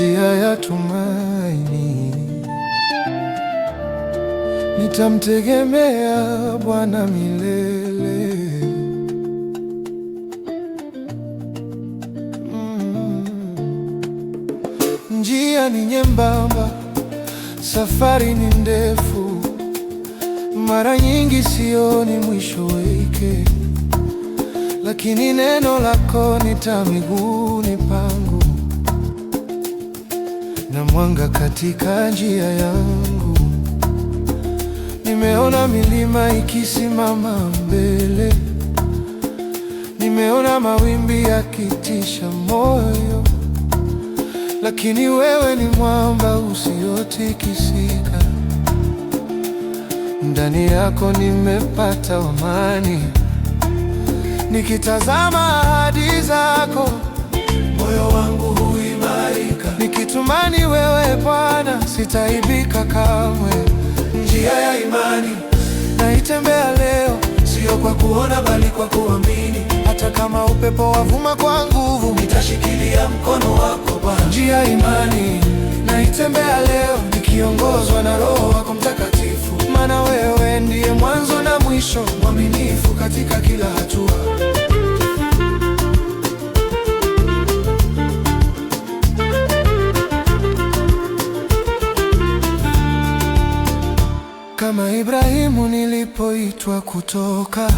njia ya tumaini. Nitamtegemea Bwana milele. Njia ni nyembamba, safari ni ndefu, mara nyingi sioni mwisho wake, lakini neno lako ni taa miguuni pangu na mwanga katika njia yangu. Nimeona milima ikisimama mbele, nimeona mawimbi yakitisha moyo, lakini wewe ni mwamba usiotikisika. Ndani yako nimepata amani, nikitazama ahadi zako moyo wangu huimarika. Nikitumani wewe Bwana, sitaibika kamwe. Njia ya imani naitembea leo, sio kwa kuona bali kwa kuamini. Hata kama upepo wavuma kwa nguvu, nitashikilia mkono wako Bwana. Njia ya imani naitembea leo, nikiongozwa na Roho wako Mtakatifu, maana wewe ndiye mwanzo na mwisho, mwaminifu katika kila hatua. Kama Ibrahimu nilipoitwa kutoka,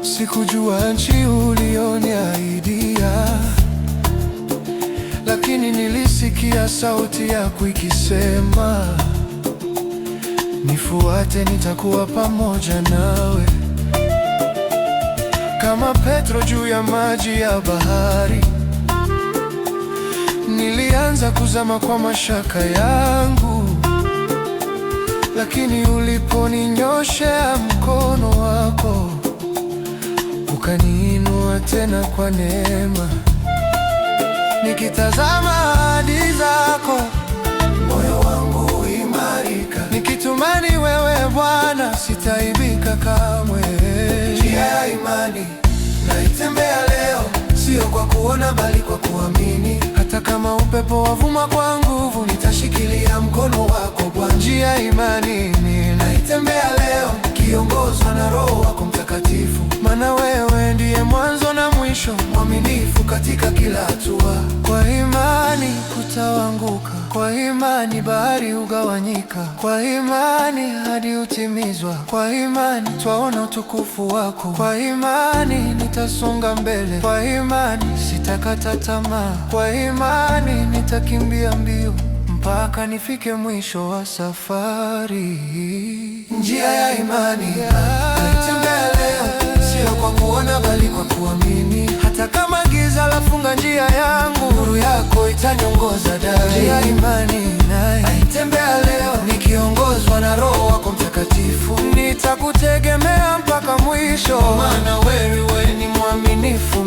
sikujua nchi ulioniahidia, lakini nilisikia sauti yako ikisema, nifuate, nitakuwa pamoja nawe. Kama Petro juu ya maji ya bahari, nilianza kuzama kwa mashaka yangu, lakini uliponinyoshea mkono wako, ukaniinua tena kwa neema. Nikitazama ahadi zako, moyo wangu huimarika. Nikitumani wewe Bwana, sitaibika kamwe. Njia ya imani naitembea leo, sio kwa kuona bali kwa kuamini. Hata kama upepo wavuma kwa nguvu, nitashikilia mkono wako Bwana. Njia ya imani naitembea leo, kiongozwa na Roho wako Mtakatifu, maana wewe ndiye mwanzo na mwisho, mwaminifu katika kila hatua. Kwa imani kutaanguka, kwa imani bahari hugawanyika, kwa imani hadi hutimizwa, kwa imani twaona utukufu wako, kwa imani nitasonga mbele, kwa imani sitakata tamaa, kwa imani nitakimbia mbio mpaka nifike mwisho wa safari. Njia ya imani naitembea leo, sio kwa kuona bali kwa kuamini. Hata kama giza lafunga njia yangu, nuru yako itaniongoza daima. Njia ya imani naitembea leo, nikiongozwa na Roho wako Mtakatifu. Nitakutegemea mpaka mwisho, maana wewe ni mwaminifu.